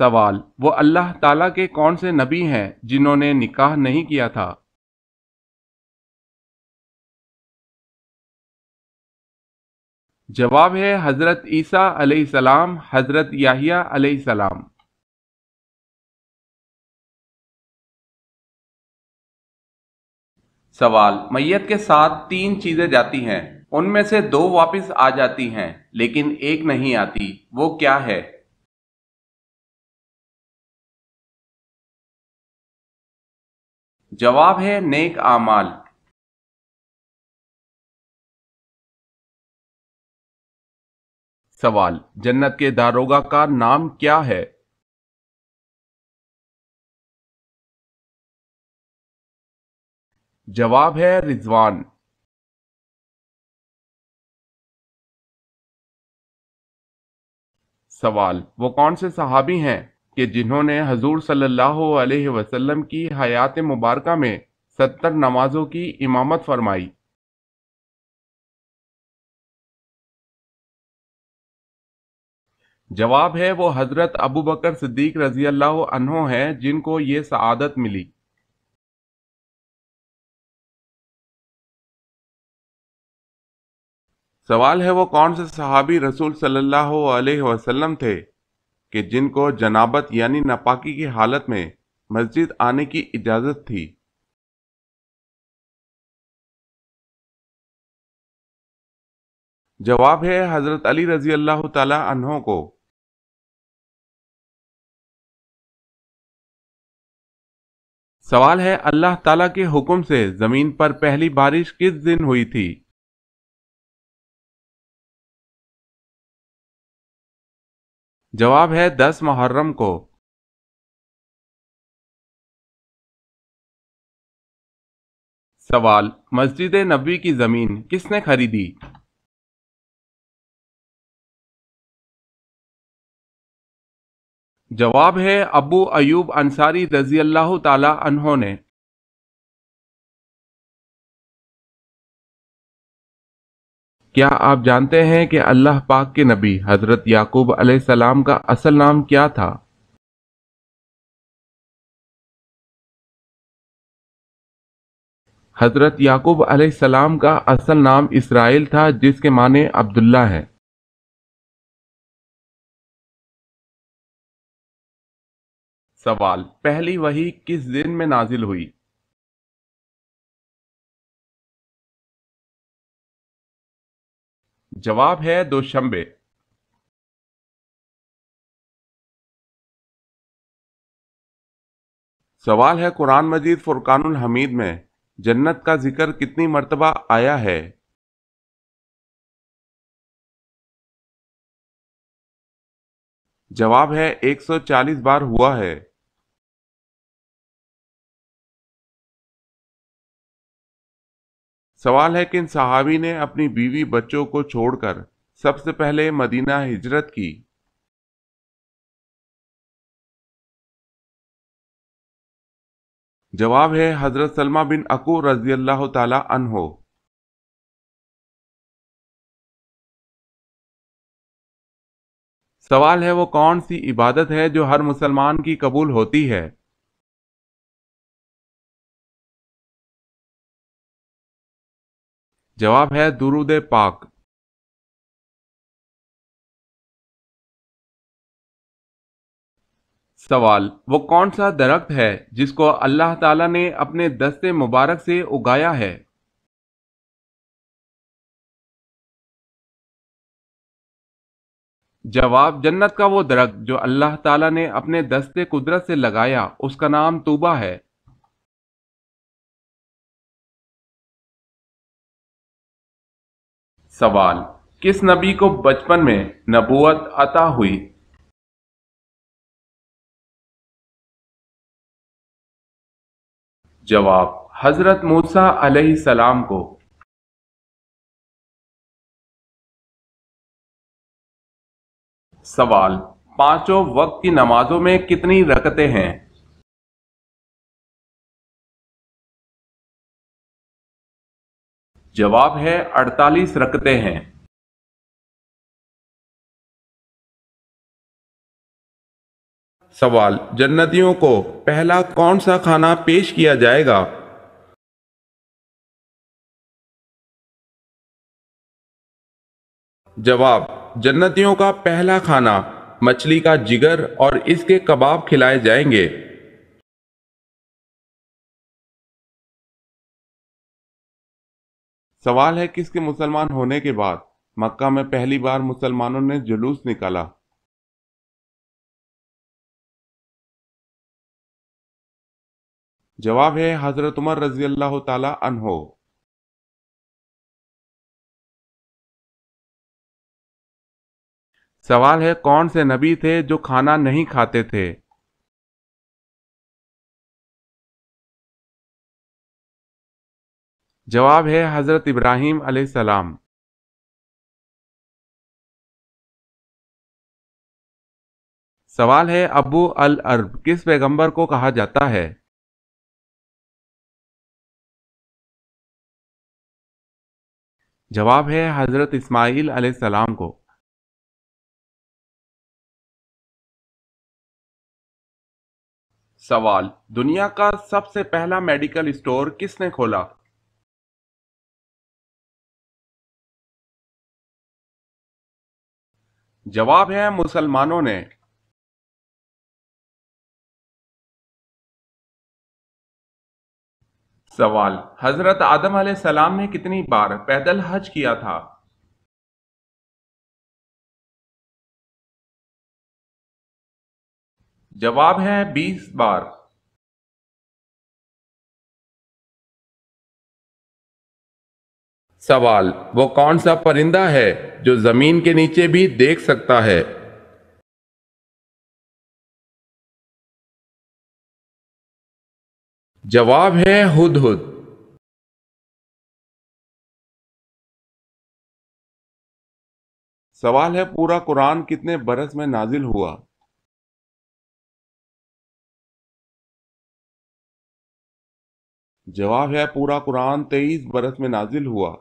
سوال: وہ اللہ تعالیٰ کے کون سے نبی ہیں جنہوں نے نکاح نہیں کیا تھا؟ جواب ہے حضرت عیسیٰ علیہ السلام، حضرت یحییٰ علیہ السلام۔ سوال: میت کے ساتھ تین چیزیں جاتی ہیں، ان میں سے دو واپس آ جاتی ہیں لیکن ایک نہیں آتی، وہ کیا ہے؟ جواب ہے نیک اعمال۔ سوال: جنت کے داروغہ کا نام کیا ہے؟ جواب ہے رضوان۔ سوال: وہ کون سے صحابی ہیں کہ جنہوں نے حضور صلی اللہ علیہ وسلم کی حیات مبارکہ میں 70 نمازوں کی امامت فرمائی؟ جواب ہے وہ حضرت ابوبکر صدیق رضی اللہ عنہ ہیں جن کو یہ سعادت ملی۔ سوال ہے وہ کون سے صحابی رسول صلی اللہ علیہ وسلم تھے کہ جن کو جنابت یعنی ناپاکی کی حالت میں مسجد آنے کی اجازت تھی؟ جواب ہے حضرت علی رضی اللہ تعالی عنہ کو۔ سوال ہے اللہ تعالیٰ کے حکم سے زمین پر پہلی بارش کس دن ہوئی تھی؟ جواب ہے 10 محرم کو۔ سوال: مسجد نبوی کی زمین کس نے خریدی؟ جواب ہے ابو ایوب انصاری رضی اللہ تعالی عنہ نے۔ کیا آپ جانتے ہیں کہ اللہ پاک کے نبی حضرت یعقوب علیہ السلام کا اصل نام کیا تھا؟ حضرت یعقوب علیہ السلام کا اصل نام اسرائیل تھا جس کے معنی عبداللہ ہے۔ سوال: پہلی وحی کس دن میں نازل ہوئی؟ جواب ہے دوشنبے۔ سوال ہے قرآن مجید فرقان الحمید میں جنت کا ذکر کتنی مرتبہ آیا ہے؟ جواب ہے 140 بار ہوا ہے۔ سوال ہے کن صحابی نے اپنی بیوی بچوں کو چھوڑ کر سب سے پہلے مدینہ ہجرت کی؟ جواب ہے حضرت سلمہ بن اکو رضی اللہ تعالی عنہ۔ سوال ہے وہ کون سی عبادت ہے جو ہر مسلمان کی قبول ہوتی ہے؟ جواب ہے درود پاک۔ سوال: وہ کون سا درخت ہے جس کو اللہ تعالیٰ نے اپنے دست مبارک سے اگایا ہے؟ جواب: جنت کا وہ درخت جو اللہ تعالیٰ نے اپنے دست قدرت سے لگایا، اس کا نام طوبہ ہے۔ سوال: کس نبی کو بچپن میں نبوت عطا ہوئی؟ جواب: حضرت موسیٰ علیہ السلام کو۔ سوال: پانچوں وقت کی نمازوں میں کتنی رکعتیں ہیں؟ جواب ہے 48 رکعتیں ہیں۔ سوال: جنتیوں کو پہلا کون سا کھانا پیش کیا جائے گا؟ جواب: جنتیوں کا پہلا کھانا مچھلی کا جگر اور اس کے کباب کھلائے جائیں گے۔ سوال ہے: کس کے مسلمان ہونے کے بعد مکہ میں پہلی بار مسلمانوں نے جلوس نکالا؟ جواب ہے حضرت عمر رضی اللہ تعالی عنہ۔ سوال ہے: کون سے نبی تھے جو کھانا نہیں کھاتے تھے؟ جواب ہے حضرت ابراہیم علیہ السلام۔ سوال ہے: ابو العرب کس پیغمبر کو کہا جاتا ہے؟ جواب ہے حضرت اسماعیل علیہ السلام کو۔ سوال: دنیا کا سب سے پہلا میڈیکل اسٹور کس نے کھولا؟ جواب ہے مسلمانوں نے۔ سوال: حضرت آدم علیہ السلام نے کتنی بار پیدل حج کیا تھا؟ جواب ہے 20 بار۔ سوال: وہ کون سا پرندہ ہے جو زمین کے نیچے بھی دیکھ سکتا ہے؟ جواب ہے ہدہد۔ سوال ہے: پورا قرآن کتنے برس میں نازل ہوا؟ جواب ہے پورا قرآن 23 برس میں نازل ہوا۔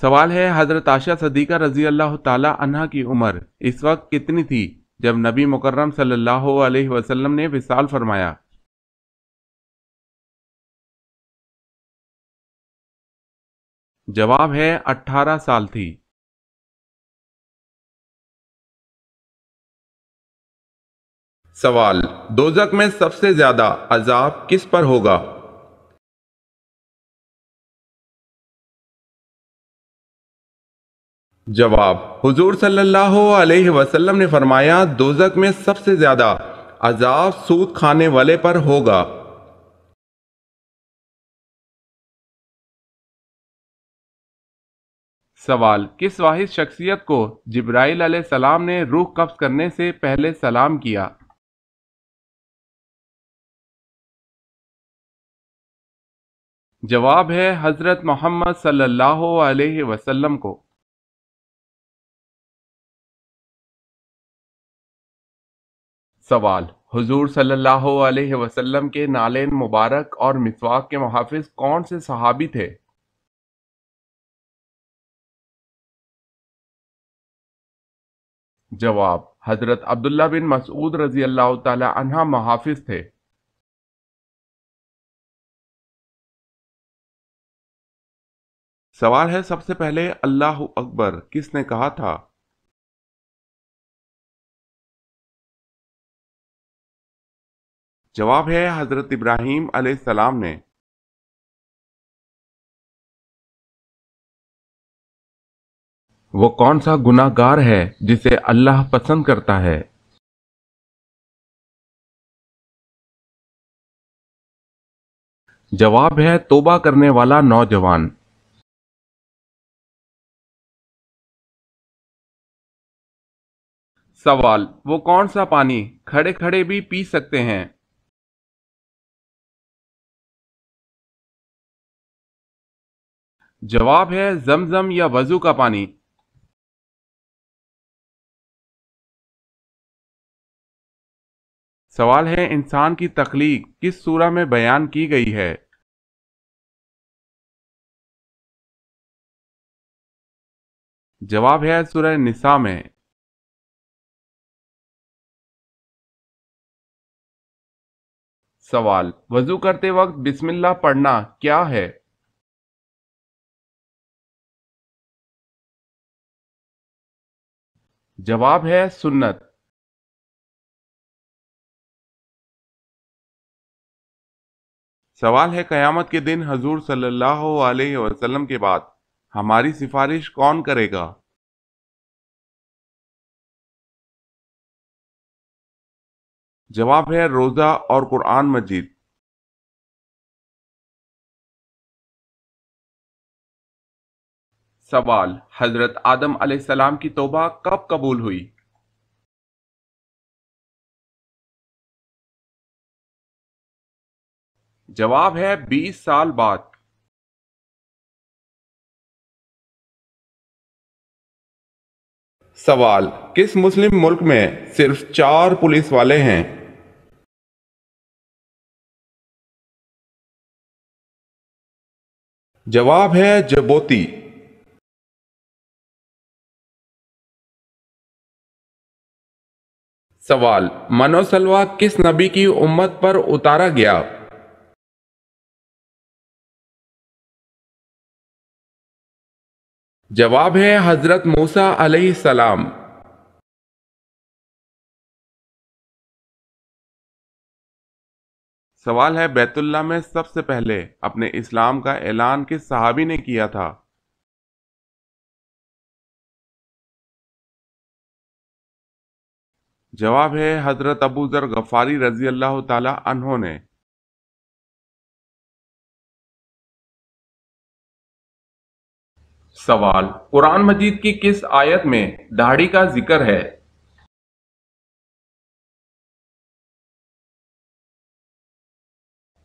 سوال ہے: حضرت عائشہ صدیقہ رضی اللہ تعالی عنہا کی عمر اس وقت کتنی تھی جب نبی مکرم صلی اللہ علیہ وسلم نے وصال فرمایا؟ جواب ہے 18 سال تھی۔ سوال: دوزخ میں سب سے زیادہ عذاب کس پر ہوگا؟ جواب: حضور صلی اللہ علیہ وسلم نے فرمایا دوزخ میں سب سے زیادہ عذاب سود کھانے والے پر ہوگا۔ سوال: کس واحد شخصیت کو جبرائیل علیہ السلام نے روح قبض کرنے سے پہلے سلام کیا؟ جواب ہے حضرت محمد صلی اللہ علیہ وسلم کو۔ سوال: حضور صلی اللہ علیہ وسلم کے نالین مبارک اور مسواک کے محافظ کون سے صحابی تھے؟ جواب: حضرت عبداللہ بن مسعود رضی اللہ تعالی عنہ محافظ تھے۔ سوال ہے: سب سے پہلے اللہ اکبر کس نے کہا تھا؟ جواب ہے حضرت ابراہیم علیہ السلام نے۔ وہ کون سا گناہ گار ہے جسے اللہ پسند کرتا ہے؟ جواب ہے توبہ کرنے والا نوجوان۔ سوال: وہ کون سا پانی کھڑے کھڑے بھی پی سکتے ہیں؟ جواب ہے زمزم یا وضو کا پانی۔ سوال ہے: انسان کی تخلیق کس سورہ میں بیان کی گئی ہے؟ جواب ہے سورہ نساء میں۔ سوال، وضو کرتے وقت بسم اللہ پڑھنا کیا ہے؟ جواب ہے سنت۔ سوال ہے، قیامت کے دن حضور صلی اللہ علیہ وسلم کے بعد ہماری سفارش کون کرے گا؟ جواب ہے روزہ اور قرآن مجید۔ سوال، حضرت آدم علیہ السلام کی توبہ کب قبول ہوئی؟ جواب ہے 20 سال بعد۔ سوال، کس مسلم ملک میں صرف 4 پولیس والے ہیں؟ جواب ہے جبوتی۔ سوال، من و سلوہ کس نبی کی امت پر اتارا گیا؟ جواب ہے حضرت موسیٰ علیہ السلام۔ سوال ہے، بیت اللہ میں سب سے پہلے اپنے اسلام کا اعلان کس صحابی نے کیا تھا؟ جواب ہے حضرت ابو ذر غفاری رضی اللہ تعالی عنہ نے۔ سوال، قرآن مجید کی کس آیت میں داڑھی کا ذکر ہے؟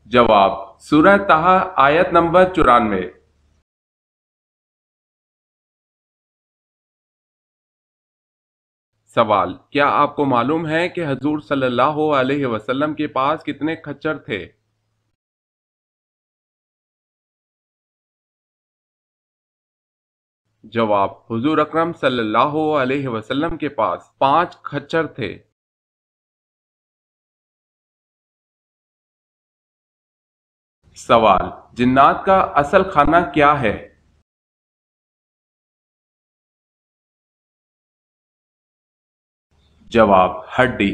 جواب، سورہ طٰہٰ آیت نمبر 94۔ سوال، کیا آپ کو معلوم ہے کہ حضور صلی اللہ علیہ وسلم کے پاس کتنے کھچر تھے؟ جواب، حضور اکرم صلی اللہ علیہ وسلم کے پاس 5 کھچر تھے۔ سوال، جنات کا اصل کھانا کیا ہے؟ جواب، ہڈی۔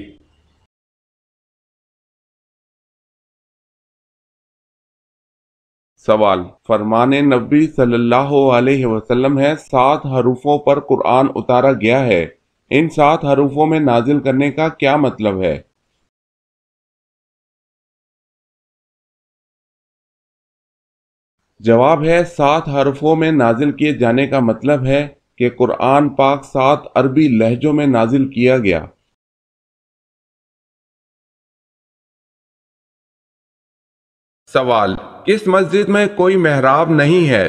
سوال، فرمان نبی صلی اللہ علیہ وسلم ہے 7 حروفوں پر قرآن اتارا گیا ہے، ان 7 حروفوں میں نازل کرنے کا کیا مطلب ہے؟ جواب ہے 7 حرفوں میں نازل کیے جانے کا مطلب ہے کہ قرآن پاک 7 عربی لہجوں میں نازل کیا گیا۔ سوال، کس مسجد میں کوئی محراب نہیں ہے؟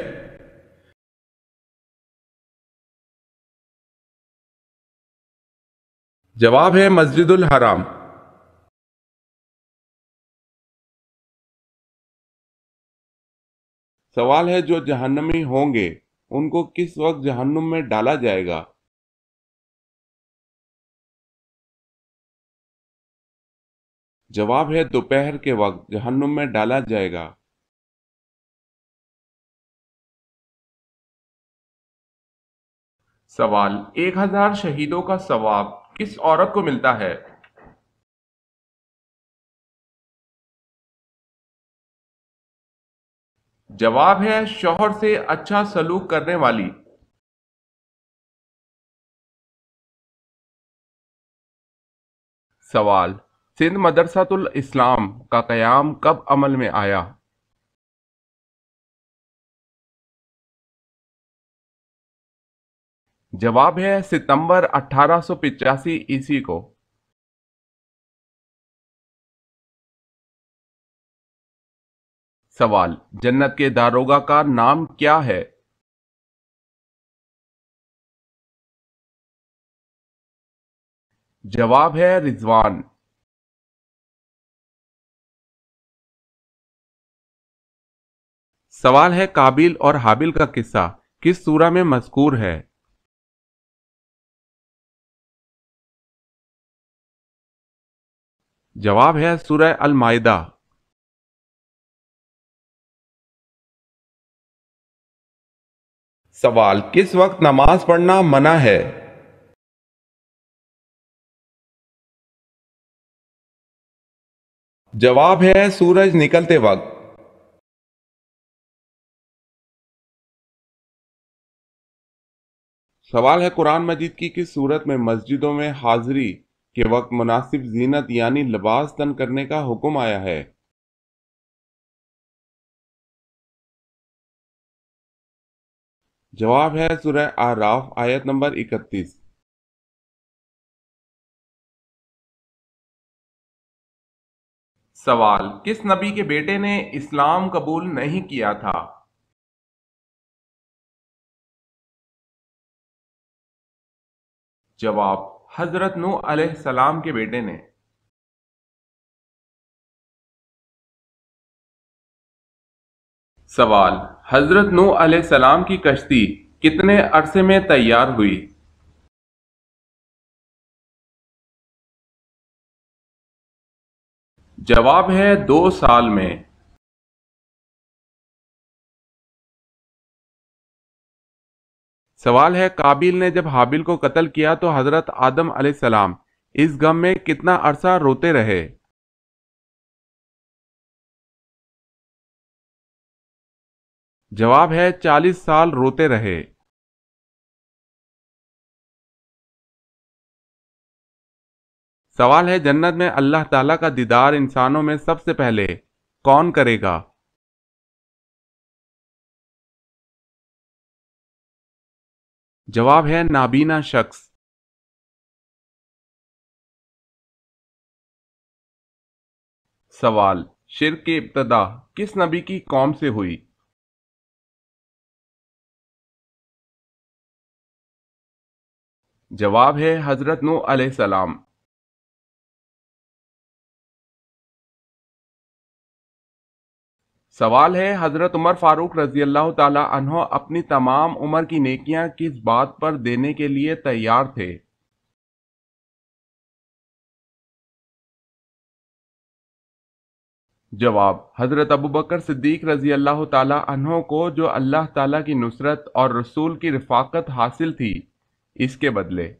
جواب ہے مسجد الحرام۔ سوال ہے، جو جہنمی ہوں گے ان کو کس وقت جہنم میں ڈالا جائے گا؟ جواب ہے دوپہر کے وقت جہنم میں ڈالا جائے گا۔ سوال، 1000 شہیدوں کا ثواب کس عورت کو ملتا ہے؟ جواب ہے شوہر سے اچھا سلوک کرنے والی۔ سوال، سندھ مدرسۃ الاسلام کا قیام کب عمل میں آیا؟ جواب ہے ستمبر 1885 کو۔ سوال، جنت کے داروغہ کا نام کیا ہے؟ جواب ہے رضوان۔ سوال ہے، قابیل اور حابیل کا قصہ کس سورہ میں مذکور ہے؟ جواب ہے سورہ المائدہ۔ سوال، کس وقت نماز پڑھنا منع ہے؟ جواب ہے سورج نکلتے وقت۔ سوال ہے، قرآن مجید کی کس صورت میں مسجدوں میں حاضری کے وقت مناسب زینت یعنی لباس تن کرنے کا حکم آیا ہے؟ جواب ہے سورہ اعراف آیت نمبر 31۔ سوال، کس نبی کے بیٹے نے اسلام قبول نہیں کیا تھا؟ جواب، حضرت نوح علیہ السلام کے بیٹے نے۔ سوال، حضرت نوح علیہ السلام کی کشتی کتنے عرصے میں تیار ہوئی؟ جواب ہے 2 سال میں۔ سوال ہے، قابیل نے جب حابیل کو قتل کیا تو حضرت آدم علیہ السلام اس غم میں کتنا عرصہ روتے رہے؟ جواب ہے 40 سال روتے رہے۔ سوال ہے، جنت میں اللہ تعالیٰ کا دیدار انسانوں میں سب سے پہلے کون کرے گا؟ جواب ہے نابینا شخص۔ سوال، شرک کی ابتدا کس نبی کی قوم سے ہوئی؟ جواب ہے حضرت نوح علیہ السلام۔ سوال ہے، حضرت عمر فاروق رضی اللہ تعالی عنہ اپنی تمام عمر کی نیکیاں کس بات پر دینے کے لیے تیار تھے؟ جواب، حضرت ابوبکر صدیق رضی اللہ تعالی عنہ کو جو اللہ تعالی کی نصرت اور رسول کی رفاقت حاصل تھی، اس کے بدلے۔